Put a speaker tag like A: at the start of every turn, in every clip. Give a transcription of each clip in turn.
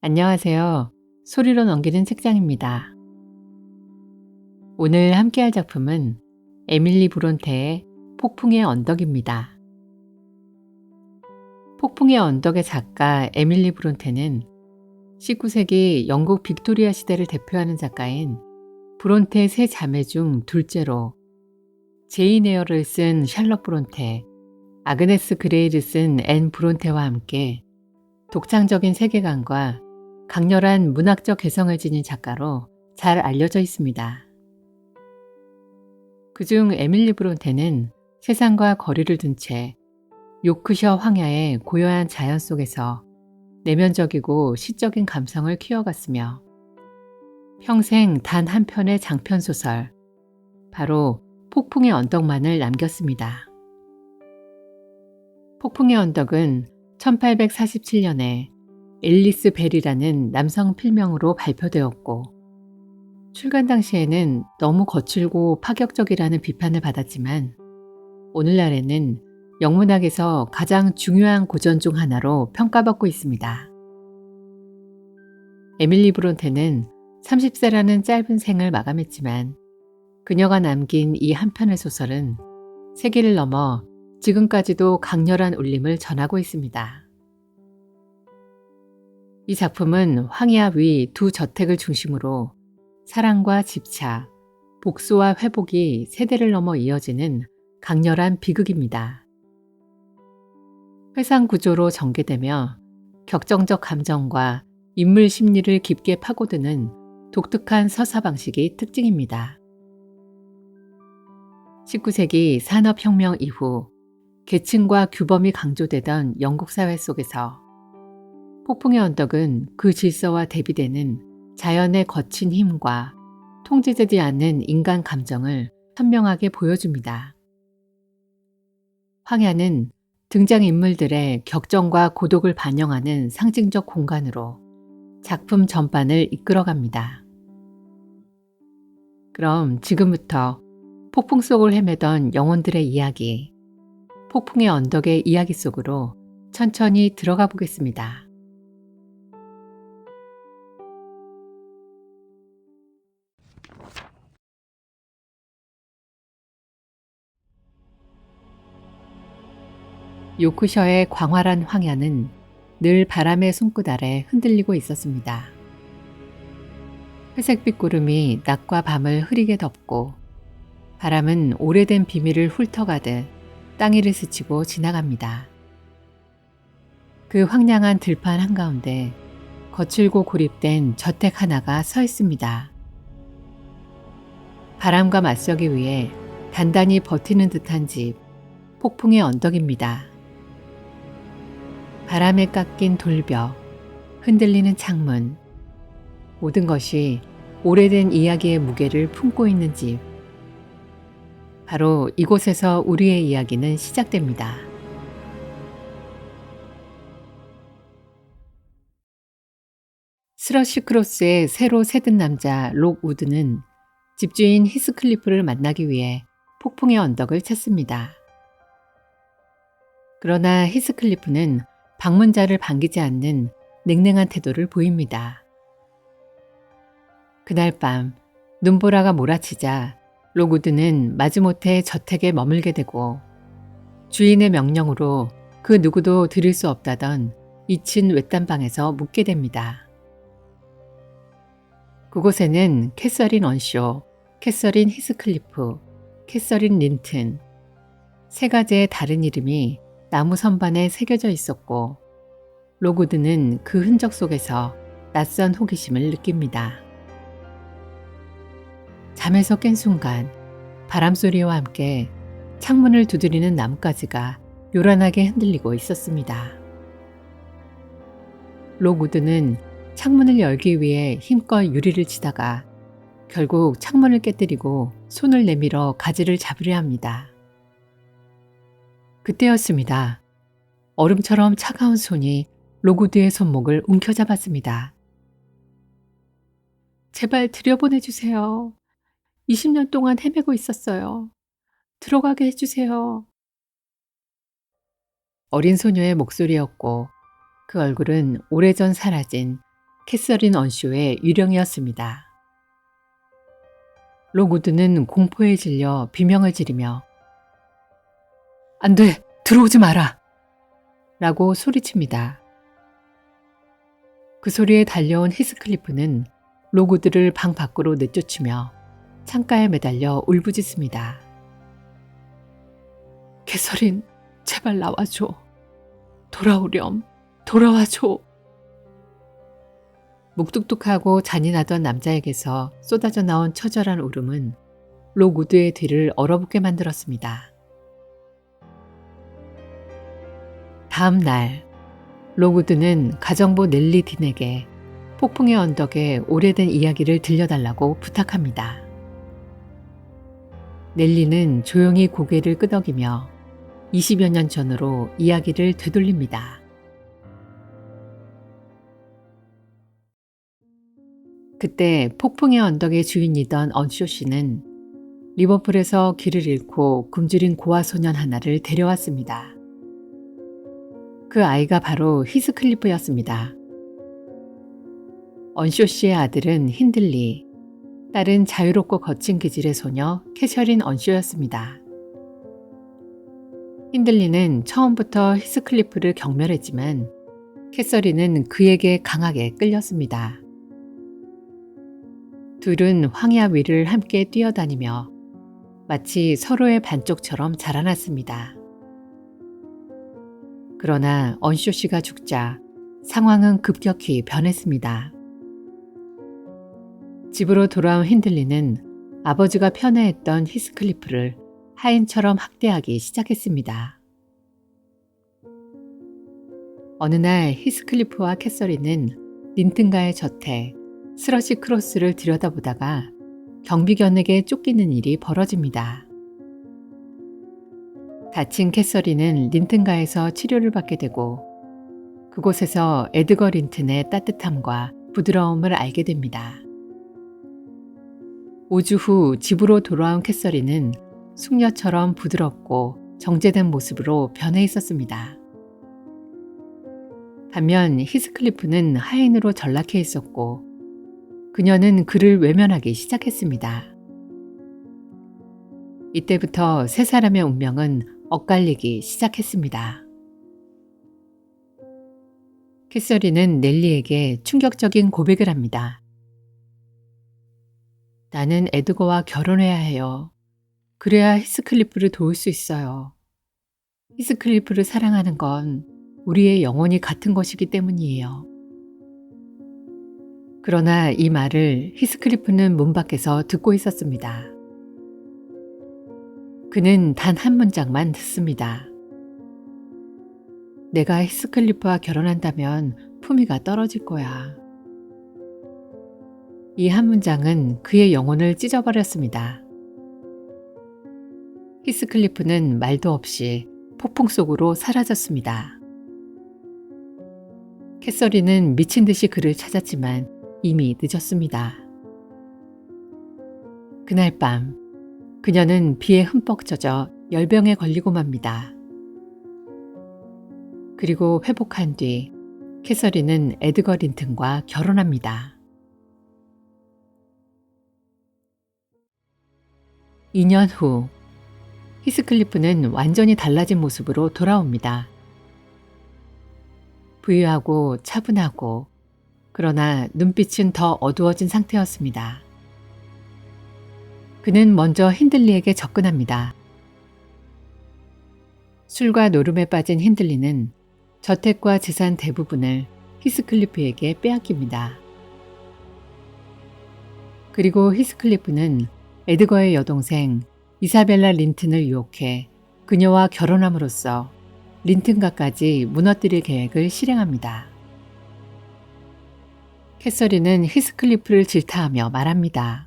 A: 안녕하세요. 소리로 넘기는 책장입니다. 오늘 함께할 작품은 에밀리 브론테의 폭풍의 언덕입니다. 폭풍의 언덕의 작가 에밀리 브론테는 19세기 영국 빅토리아 시대를 대표하는 작가인 브론테의 세 자매 중 둘째로 제인 에어를 쓴 샬럿 브론테, 아그네스 그레이를 쓴 앤 브론테와 함께 독창적인 세계관과 강렬한 문학적 개성을 지닌 작가로 잘 알려져 있습니다. 그중 에밀리 브론테는 세상과 거리를 둔 채 요크셔 황야의 고요한 자연 속에서 내면적이고 시적인 감성을 키워갔으며 평생 단 한 편의 장편 소설, 바로 폭풍의 언덕만을 남겼습니다. 폭풍의 언덕은 1847년에 앨리스 벨이라는 남성 필명으로 발표되었고 출간 당시에는 너무 거칠고 파격적이라는 비판을 받았지만 오늘날에는 영문학에서 가장 중요한 고전 중 하나로 평가받고 있습니다. 에밀리 브론테는 30세라는 짧은 생을 마감했지만 그녀가 남긴 이 한 편의 소설은 세기를 넘어 지금까지도 강렬한 울림을 전하고 있습니다. 이 작품은 황야 위 두 저택을 중심으로 사랑과 집착, 복수와 회복이 세대를 넘어 이어지는 강렬한 비극입니다. 회상 구조로 전개되며 격정적 감정과 인물 심리를 깊게 파고드는 독특한 서사 방식이 특징입니다. 19세기 산업혁명 이후 계층과 규범이 강조되던 영국 사회 속에서 폭풍의 언덕은 그 질서와 대비되는 자연의 거친 힘과 통제되지 않는 인간 감정을 선명하게 보여줍니다. 황야는 등장인물들의 격정과 고독을 반영하는 상징적 공간으로 작품 전반을 이끌어갑니다. 그럼 지금부터 폭풍 속을 헤매던 영혼들의 이야기, 폭풍의 언덕의 이야기 속으로 천천히 들어가 보겠습니다. 요크셔의 광활한 황야는 늘 바람의 손끝 아래 흔들리고 있었습니다. 회색빛 구름이 낮과 밤을 흐리게 덮고 바람은 오래된 비밀을 훑어가듯 땅 위를 스치고 지나갑니다. 그 황량한 들판 한가운데 거칠고 고립된 저택 하나가 서 있습니다. 바람과 맞서기 위해 단단히 버티는 듯한 집, 폭풍의 언덕입니다. 바람에 깎인 돌벽, 흔들리는 창문, 모든 것이 오래된 이야기의 무게를 품고 있는 집. 바로 이곳에서 우리의 이야기는 시작됩니다. 스러시 크로스의 새로 새든 남자 록 우드는 집주인 히스클리프를 만나기 위해 폭풍의 언덕을 찾습니다. 그러나 히스클리프는 방문자를 반기지 않는 냉랭한 태도를 보입니다. 그날 밤 눈보라가 몰아치자 록 우드는 마지못해 저택에 머물게 되고 주인의 명령으로 그 누구도 들을 수 없다던 2층 외딴방에서 묵게 됩니다. 그곳에는 캐서린 언쇼, 캐서린 히스클리프, 캐서린 린튼, 세 가지의 다른 이름이 나무 선반에 새겨져 있었고 록 우드는 그 흔적 속에서 낯선 호기심을 느낍니다. 잠에서 깬 순간 바람소리와 함께 창문을 두드리는 나뭇가지가 요란하게 흔들리고 있었습니다. 록 우드는 창문을 열기 위해 힘껏 유리를 치다가 결국 창문을 깨뜨리고 손을 내밀어 가지를 잡으려 합니다. 그때였습니다. 얼음처럼 차가운 손이 록 우드의 손목을 움켜잡았습니다. 제발 들여보내주세요. 20년 동안 헤매고 있었어요. 들어가게 해주세요. 어린 소녀의 목소리였고 그 얼굴은 오래전 사라진 캐서린 언쇼의 유령이었습니다. 록우드는 공포에 질려 비명을 지르며 "안 돼! 들어오지 마라!" 라고 소리칩니다. 그 소리에 달려온 히스클리프는 록우드를 방 밖으로 내쫓으며 창가에 매달려 울부짖습니다. "캐서린, 제발 나와줘. 돌아오렴. 돌아와줘." 묵뚝뚝하고 잔인하던 남자에게서 쏟아져 나온 처절한 울음은 록우드의 뒤를 얼어붙게 만들었습니다. 다음 날, 록우드는 가정부 넬리 딘에게 폭풍의 언덕의 오래된 이야기를 들려달라고 부탁합니다. 넬리는 조용히 고개를 끄덕이며 20여 년 전으로 이야기를 되돌립니다. 그때 폭풍의 언덕의 주인이던 언쇼 씨는 리버풀에서 길을 잃고 굶주린 고아 소년 하나를 데려왔습니다. 그 아이가 바로 히스클리프였습니다. 언쇼 씨의 아들은 힌들리, 딸은 자유롭고 거친 기질의 소녀 캐셔린 언쇼였습니다. 힌들리는 처음부터 히스클리프를 경멸했지만 캐서린은 그에게 강하게 끌렸습니다. 둘은 황야 위를 함께 뛰어다니며 마치 서로의 반쪽처럼 자라났습니다. 그러나 언쇼 씨가 죽자 상황은 급격히 변했습니다. 집으로 돌아온 힌들리는 아버지가 편애했던 히스클리프를 하인처럼 학대하기 시작했습니다. 어느 날 히스클리프와 캐서린은 린튼가의 젖에 스러시 크로스를 들여다보다가 경비견에게 쫓기는 일이 벌어집니다. 다친 캐서린은 린튼가에서 치료를 받게 되고 그곳에서 에드거 린튼의 따뜻함과 부드러움을 알게 됩니다. 5주 후 집으로 돌아온 캐서린은 숙녀처럼 부드럽고 정제된 모습으로 변해 있었습니다. 반면 히스클리프는 하인으로 전락해 있었고 그녀는 그를 외면하기 시작했습니다. 이때부터 세 사람의 운명은 엇갈리기 시작했습니다. 캐서린은 넬리에게 충격적인 고백을 합니다. "나는 에드거와 결혼해야 해요. 그래야 히스클리프를 도울 수 있어요. 히스클리프를 사랑하는 건 우리의 영혼이 같은 것이기 때문이에요." 그러나 이 말을 히스클리프는 문 밖에서 듣고 있었습니다. 그는 단 한 문장만 듣습니다. "내가 히스클리프와 결혼한다면 품위가 떨어질 거야." 이 한 문장은 그의 영혼을 찢어버렸습니다. 히스클리프는 말도 없이 폭풍 속으로 사라졌습니다. 캐서린은 미친 듯이 그를 찾았지만 이미 늦었습니다. 그날 밤 그녀는 비에 흠뻑 젖어 열병에 걸리고 맙니다. 그리고 회복한 뒤 캐서린은 에드거 린튼과 결혼합니다. 2년 후 히스클리프는 완전히 달라진 모습으로 돌아옵니다. 부유하고 차분하고 그러나 눈빛은 더 어두워진 상태였습니다. 그는 먼저 힌들리에게 접근합니다. 술과 노름에 빠진 힌들리는 저택과 재산 대부분을 히스클리프에게 빼앗깁니다. 그리고 히스클리프는 에드거의 여동생 이사벨라 린튼을 유혹해 그녀와 결혼함으로써 린튼가까지 무너뜨릴 계획을 실행합니다. 캐서린은 히스클리프를 질타하며 말합니다.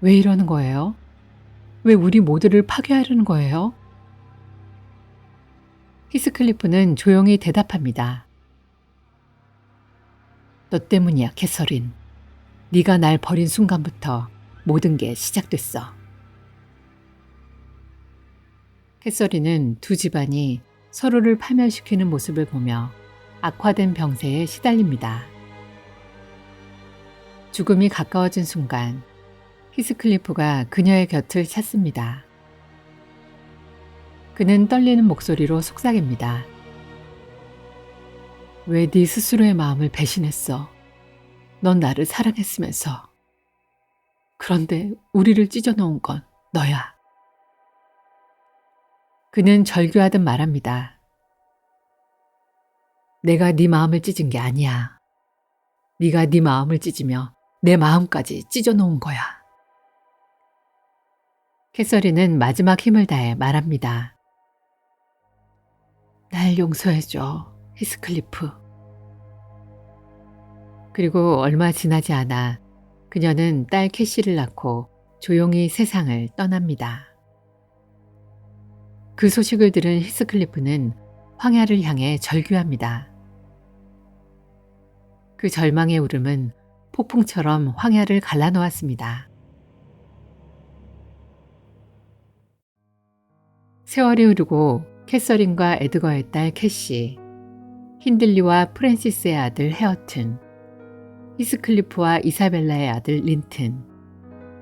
A: "왜 이러는 거예요? 왜 우리 모두를 파괴하려는 거예요?" 히스클리프는 조용히 대답합니다. "너 때문이야, 캐서린. 네가 날 버린 순간부터 모든 게 시작됐어." 캐서린은 두 집안이 서로를 파멸시키는 모습을 보며 악화된 병세에 시달립니다. 죽음이 가까워진 순간 히스클리프가 그녀의 곁을 찾습니다. 그는 떨리는 목소리로 속삭입니다. 왜 네 스스로의 마음을 배신했어? 넌 나를 사랑했으면서. 그런데 우리를 찢어놓은 건 너야. 그는 절규하듯 말합니다. 내가 네 마음을 찢은 게 아니야. 네가 네 마음을 찢으며 내 마음까지 찢어놓은 거야. 캐서린은 마지막 힘을 다해 말합니다. 날 용서해줘, 히스클리프. 그리고 얼마 지나지 않아 그녀는 딸 캐시를 낳고 조용히 세상을 떠납니다. 그 소식을 들은 히스클리프는 황야를 향해 절규합니다. 그 절망의 울음은 폭풍처럼 황야를 갈라놓았습니다. 세월이 흐르고 캐서린과 에드거의 딸 캐시, 힌들리와 프랜시스의 아들 헤어튼, 히스클리프와 이사벨라의 아들 린튼,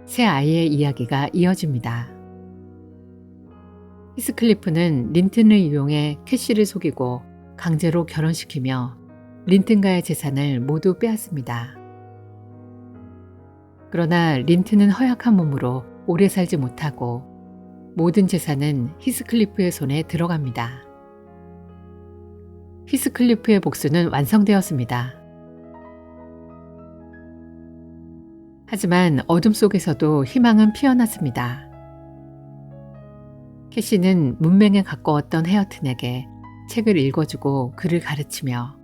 A: 세 아이의 이야기가 이어집니다. 히스클리프는 린튼을 이용해 캐시를 속이고 강제로 결혼시키며 린튼과의 재산을 모두 빼앗습니다. 그러나 린튼은 허약한 몸으로 오래 살지 못하고 모든 재산은 히스클리프의 손에 들어갑니다. 히스클리프의 복수는 완성되었습니다. 하지만 어둠 속에서도 희망은 피어났습니다. 캐시는 문맹에 가까웠던 헤어튼에게 책을 읽어주고 글을 가르치며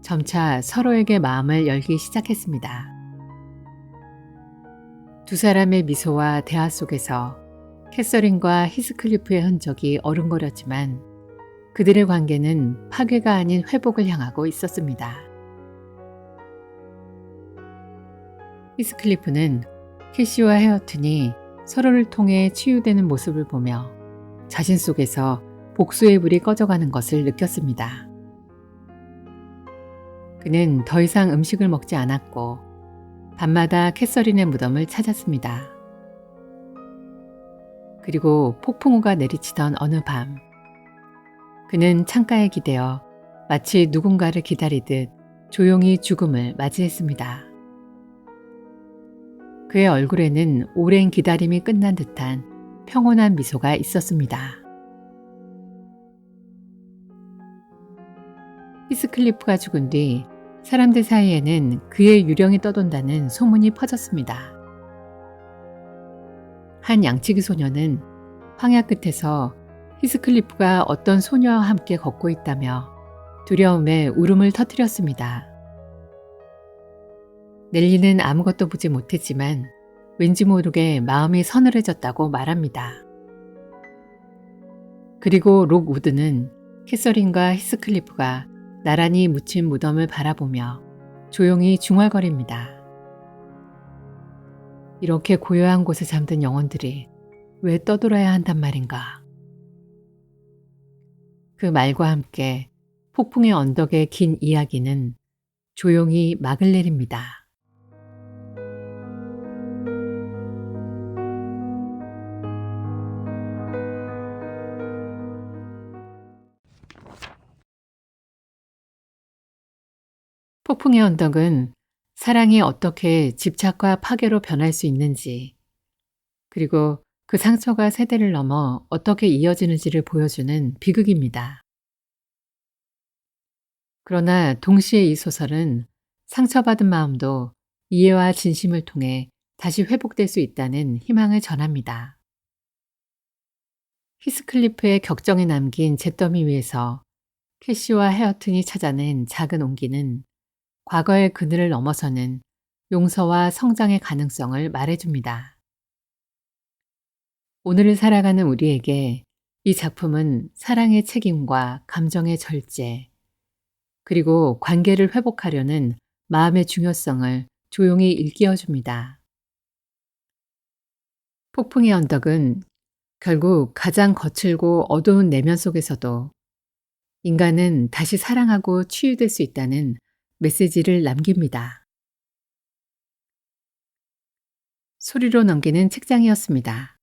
A: 점차 서로에게 마음을 열기 시작했습니다. 두 사람의 미소와 대화 속에서 캐서린과 히스클리프의 흔적이 어른거렸지만 그들의 관계는 파괴가 아닌 회복을 향하고 있었습니다. 히스클리프는 캐시와 헤어튼이 서로를 통해 치유되는 모습을 보며 자신 속에서 복수의 불이 꺼져가는 것을 느꼈습니다. 그는 더 이상 음식을 먹지 않았고 밤마다 캐서린의 무덤을 찾았습니다. 그리고 폭풍우가 내리치던 어느 밤, 그는 창가에 기대어 마치 누군가를 기다리듯 조용히 죽음을 맞이했습니다. 그의 얼굴에는 오랜 기다림이 끝난 듯한 평온한 미소가 있었습니다. 히스클리프가 죽은 뒤 사람들 사이에는 그의 유령이 떠돈다는 소문이 퍼졌습니다. 한 양치기 소녀는 황야 끝에서 히스클리프가 어떤 소녀와 함께 걷고 있다며 두려움에 울음을 터뜨렸습니다. 넬리는 아무것도 보지 못했지만 왠지 모르게 마음이 서늘해졌다고 말합니다. 그리고 록우드는 캐서린과 히스클리프가 나란히 묻힌 무덤을 바라보며 조용히 중얼거립니다. 이렇게 고요한 곳에 잠든 영혼들이 왜 떠돌아야 한단 말인가. 그 말과 함께 폭풍의 언덕의 긴 이야기는 조용히 막을 내립니다. 폭풍의 언덕은 사랑이 어떻게 집착과 파괴로 변할 수 있는지, 그리고 그 상처가 세대를 넘어 어떻게 이어지는지를 보여주는 비극입니다. 그러나 동시에 이 소설은 상처받은 마음도 이해와 진심을 통해 다시 회복될 수 있다는 희망을 전합니다. 히스클리프의 격정에 남긴 잿더미 위에서 캐시와 헤어튼이 찾아낸 작은 온기는 과거의 그늘을 넘어서는 용서와 성장의 가능성을 말해줍니다. 오늘을 살아가는 우리에게 이 작품은 사랑의 책임과 감정의 절제, 그리고 관계를 회복하려는 마음의 중요성을 조용히 일깨워줍니다. 폭풍의 언덕은 결국 가장 거칠고 어두운 내면 속에서도 인간은 다시 사랑하고 치유될 수 있다는 메시지를 남깁니다. 소리로 넘기는 책장이었습니다.